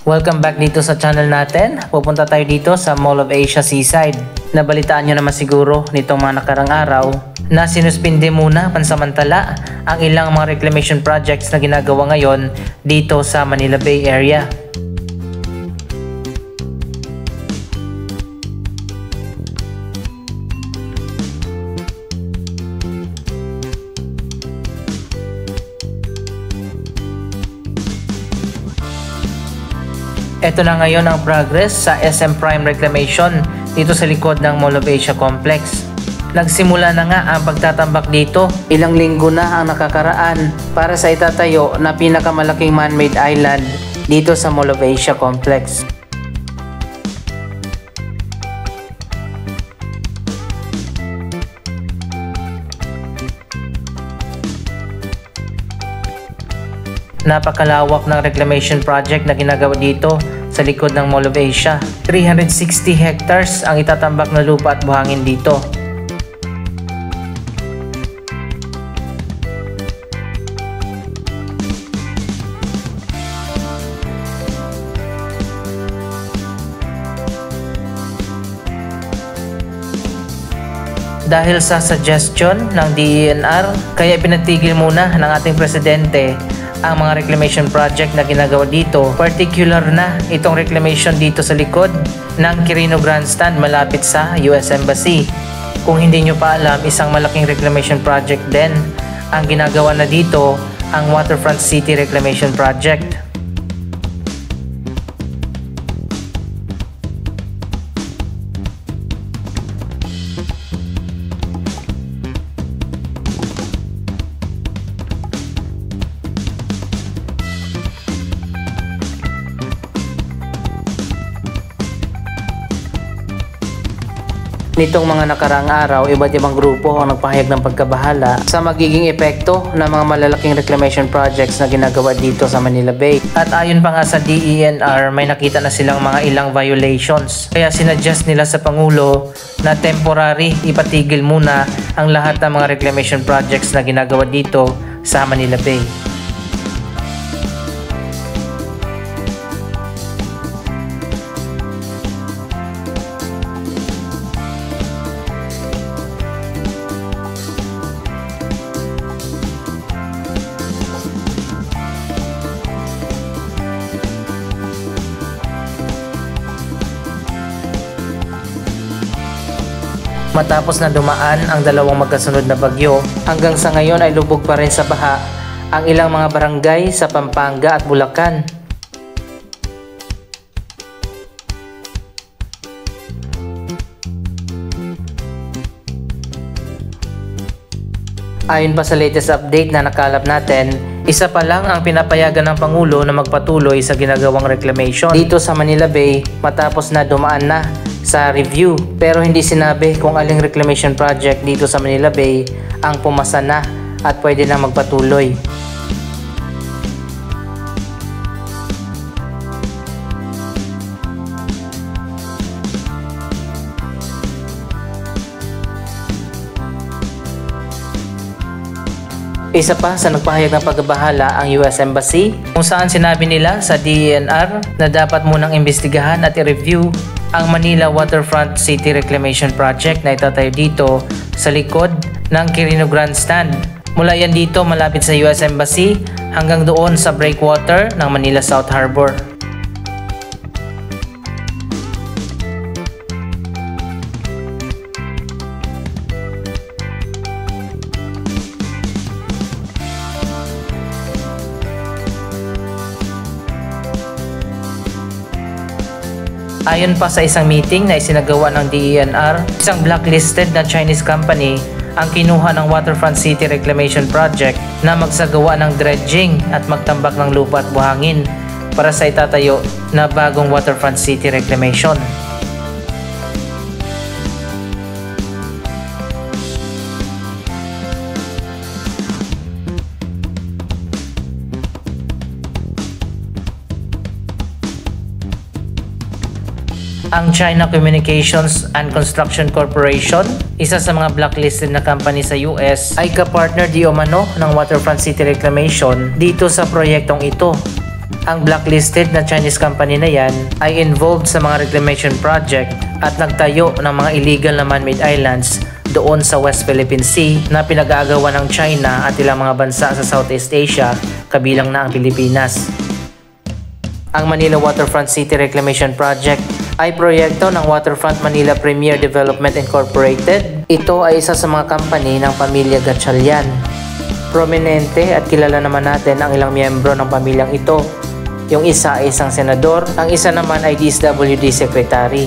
Welcome back dito sa channel natin. Pupunta tayo dito sa Mall of Asia Seaside. Nabalitaan nyo naman siguro nitong mga nakarang araw na sinuspinde muna pansamantala ang ilang mga reclamation projects na ginagawa ngayon dito sa Manila Bay area. Ito na ngayon ang progress sa SM Prime Reclamation dito sa likod ng Mall of Asia Complex. Nagsimula na nga ang pagtatambak dito. Ilang linggo na ang nakakaraan para sa itatayo na pinakamalaking man-made island dito sa Mall of Asia Complex. Napakalawak ng reclamation project na ginagawa dito sa likod ng Mall of Asia. 360 hectares ang itatambak na lupa at buhangin dito. Dahil sa suggestion ng DENR, kaya pinatigil muna ng ating presidente ang mga reclamation project na ginagawa dito. Particular na itong reclamation dito sa likod ng Quirino Grandstand malapit sa US Embassy. Kung hindi nyo pa alam, isang malaking reclamation project din ang ginagawa na dito, ang Waterfront City Reclamation Project. Nitong mga nakaraang araw, iba't ibang grupo ang nagpahayag ng pagkabahala sa magiging epekto ng mga malalaking reclamation projects na ginagawa dito sa Manila Bay. At ayon pa nga sa DENR, may nakita na silang mga ilang violations. Kaya sinuggest nila sa Pangulo na temporary ipatigil muna ang lahat ng mga reclamation projects na ginagawa dito sa Manila Bay. Matapos na dumaan ang dalawang magkasunod na bagyo, hanggang sa ngayon ay lubog pa rin sa baha ang ilang mga barangay sa Pampanga at Bulacan. Ayon pa sa latest update na nakalap natin, isa pa lang ang pinapayagan ng Pangulo na magpatuloy sa ginagawang reclamation dito sa Manila Bay matapos na dumaan na sa review, pero hindi sinabi kung aling reclamation project dito sa Manila Bay ang pumasa na at pwede na magpatuloy. Isa pa sa nagpahayag ng pagbabahala ang US Embassy, kung saan sinabi nila sa DENR na dapat munang imbestigahan at i-review ang Manila Waterfront City Reclamation Project na itatayo dito sa likod ng Quirino Grandstand. Mula yan dito malapit sa US Embassy hanggang doon sa breakwater ng Manila South Harbor. Ayon pa sa isang meeting na isinagawa ng DENR, isang blacklisted na Chinese company ang kinuha ng Waterfront City Reclamation Project na magsagawa ng dredging at magtambak ng lupa at buhangin para sa itatayo na bagong Waterfront City Reclamation. Ang China Communications and Construction Corporation, isa sa mga blacklisted na company sa US, ay kapartner di umano ng Waterfront City Reclamation dito sa proyektong ito. Ang blacklisted na Chinese company na yan ay involved sa mga reclamation project at nagtayo ng mga illegal na man-made islands doon sa West Philippine Sea na pinag-aagawan ng China at ilang mga bansa sa Southeast Asia, kabilang na ang Pilipinas. Ang Manila Waterfront City Reclamation Project ay proyekto ng Waterfront Manila Premier Development Incorporated. Ito ay isa sa mga company ng pamilya Gatchalian. Prominente at kilala naman natin ang ilang miyembro ng pamilyang ito. Yung isa ay isang senador, ang isa naman ay DSWD Secretary.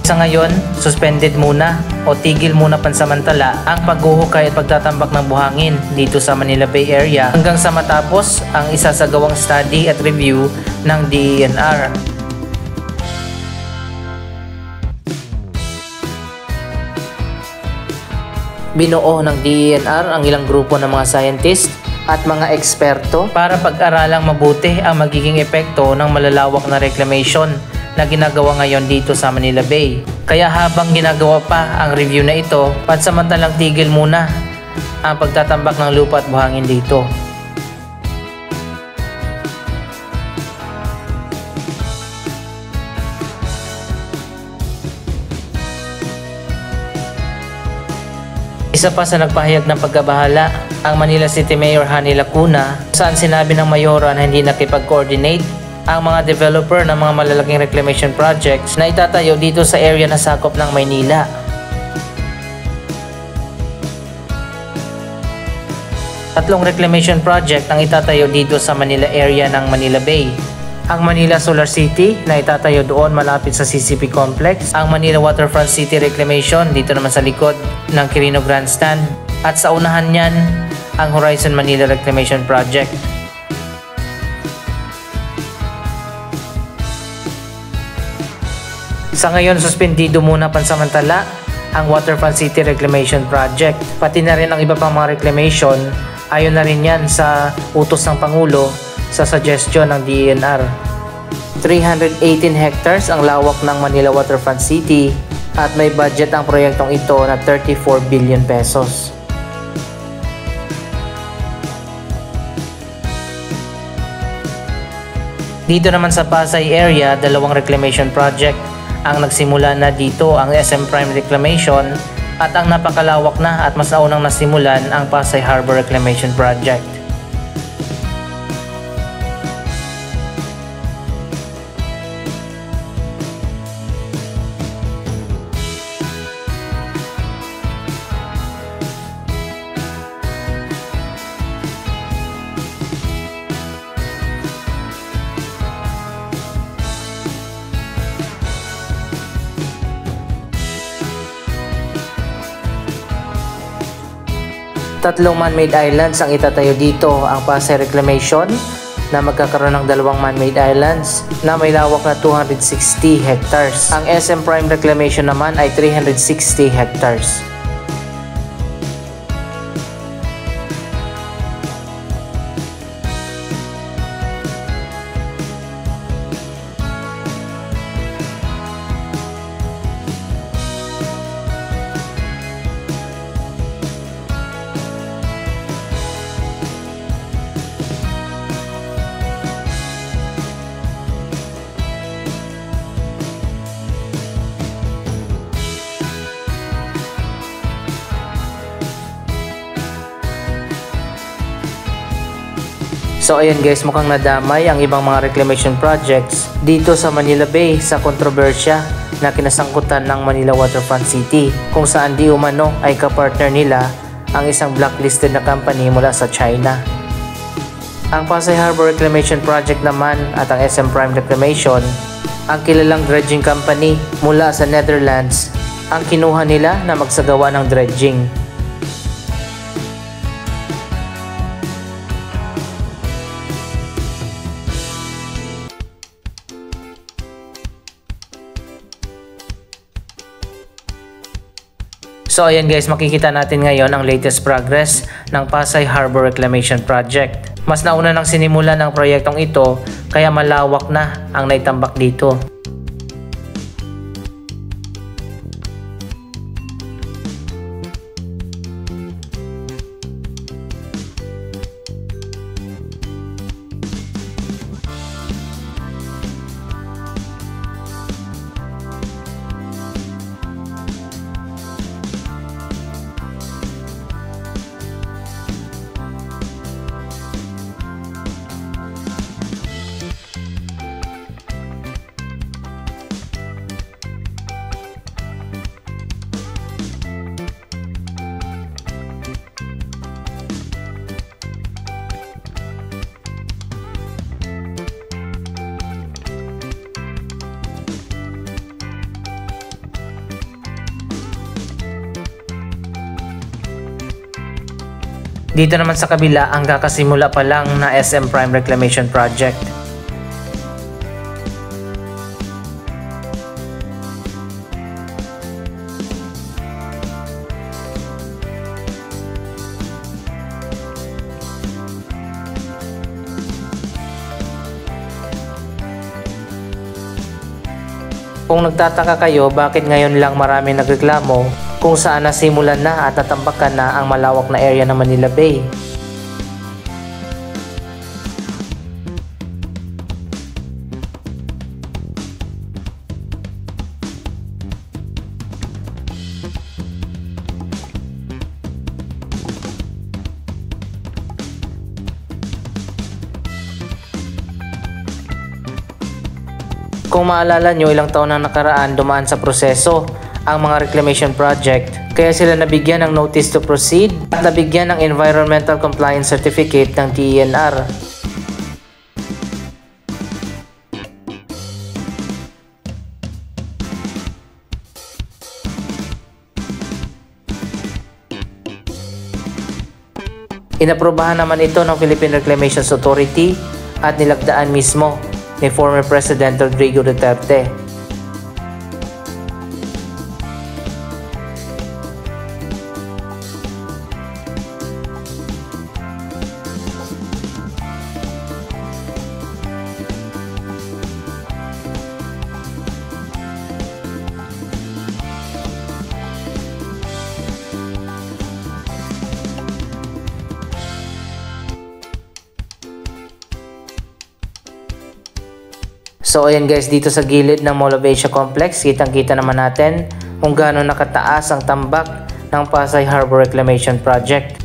Sa ngayon, suspended muna o tigil muna pansamantala ang paghuhukay at pagtatambak ng buhangin dito sa Manila Bay Area hanggang sa matapos ang isasagawang study at review ng DENR. Binuo ng DENR ang ilang grupo ng mga scientist at mga eksperto para pag-aralang mabuti ang magiging epekto ng malalawak na reclamation na ginagawa ngayon dito sa Manila Bay. Kaya habang ginagawa pa ang review na ito, pansamantalang tigil muna ang pagtatambak ng lupa at buhangin dito. Isa pa sa nagpahayag ng pagkabahala, ang Manila City Mayor Hani Lacuna, saan sinabi ng mayora na hindi nakipag-coordinate ang mga developer ng mga malalaking reclamation projects na itatayo dito sa area na sakop ng Maynila. Tatlong reclamation project ang itatayo dito sa Manila area ng Manila Bay. Ang Manila Solar City na itatayo doon malapit sa CCP Complex, ang Manila Waterfront City Reclamation dito naman sa likod ng Quirino Grandstand, at sa unahan niyan ang Horizon Manila Reclamation Project. Sa ngayon, suspendido muna pansamantala ang Waterfront City Reclamation Project, pati na rin ang iba pang mga reclamation. Ayon na rin yan sa utos ng Pangulo sa suggestion ng DENR. 318 hectares ang lawak ng Manila Waterfront City at may budget ang proyektong ito na 34 billion pesos. Dito naman sa Pasay area, dalawang reclamation project ang nagsimula na dito, ang SM Prime Reclamation at ang napakalawak na at mas naunang nasimulan ang Pasay Harbor Reclamation Project. Tatlong man-made islands ang itatayo dito, ang Pasay Reclamation na magkakaroon ng dalawang man-made islands na may lawak na 260 hectares. Ang SM Prime Reclamation naman ay 360 hectares. So ayun guys, mukhang nadamay ang ibang mga reclamation projects dito sa Manila Bay sa kontrobersya na kinasangkutan ng Manila Waterfront City, kung saan di umano ay kapartner nila ang isang blacklisted na company mula sa China. Ang Pasay Harbor Reclamation Project naman at ang SM Prime Reclamation, ang kilalang dredging company mula sa Netherlands, ang kinuha nila na magsagawa ng dredging. So ayan guys, makikita natin ngayon ang latest progress ng Pasay Harbor Reclamation Project. Mas nauna nang sinimulan ang proyektong ito, kaya malawak na ang naitambak dito. Dito naman sa kabila ang kakasimula pa lang na SM Prime Reclamation Project. Kung nagtataka kayo bakit ngayon lang maraming nagreklamo kung saan nasimulan na at natambakan na ang malawak na area ng Manila Bay. Kung maalala nyo, ilang taon na nakaraan dumaan sa proseso ang mga reclamation project, kaya sila nabigyan ng notice to proceed at nabigyan ng environmental compliance certificate ng DENR. Inaprobahan naman ito ng Philippine Reclamation Authority at nilagdaan mismo ni former President Rodrigo Duterte. So ayan guys, dito sa gilid ng Mall of Asia Complex, kitang-kita naman natin kung gaano nakataas ang tambak ng Pasay Harbor Reclamation Project.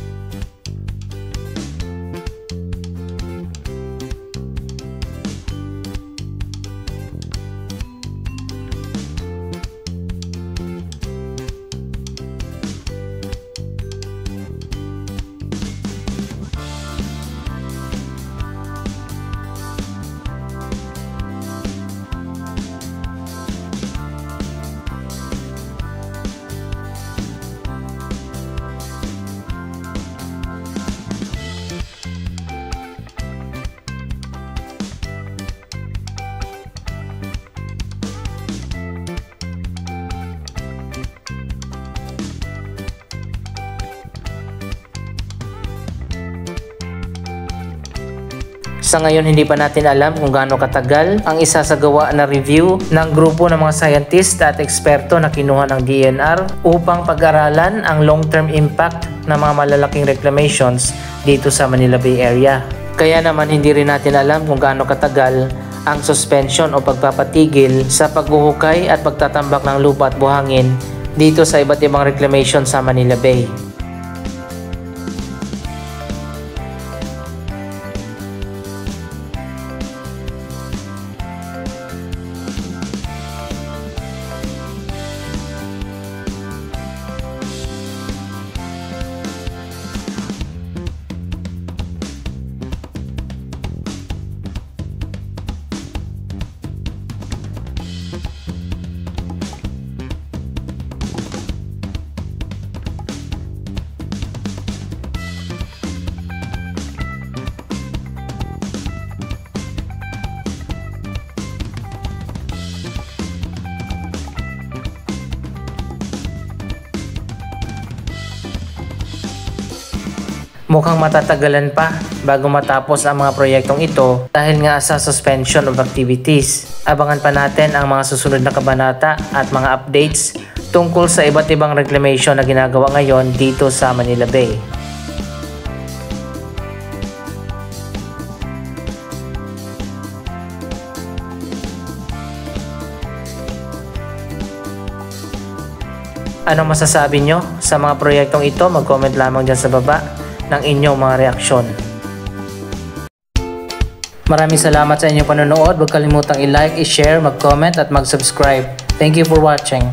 Sa ngayon, hindi pa natin alam kung gaano katagal ang isasagawa na review ng grupo ng mga scientist at eksperto na kinuha ng DENR upang pag-aralan ang long-term impact ng mga malalaking reclamations dito sa Manila Bay Area. Kaya naman hindi rin natin alam kung gaano katagal ang suspension o pagpapatigil sa paghuhukay at pagtatambak ng lupa at buhangin dito sa iba't ibang reclamation sa Manila Bay. Mukhang matatagalan pa bago matapos ang mga proyektong ito dahil nga sa suspension of activities. Abangan pa natin ang mga susunod na kabanata at mga updates tungkol sa iba't ibang reclamation na ginagawa ngayon dito sa Manila Bay. Anong masasabi nyo sa mga proyektong ito? Mag-comment lamang dyan sa baba ng inyong mga reaksyon. Maraming salamat sa inyong panonood. Huwag kalimutang i-like, i-share, mag-comment at mag-subscribe. Thank you for watching.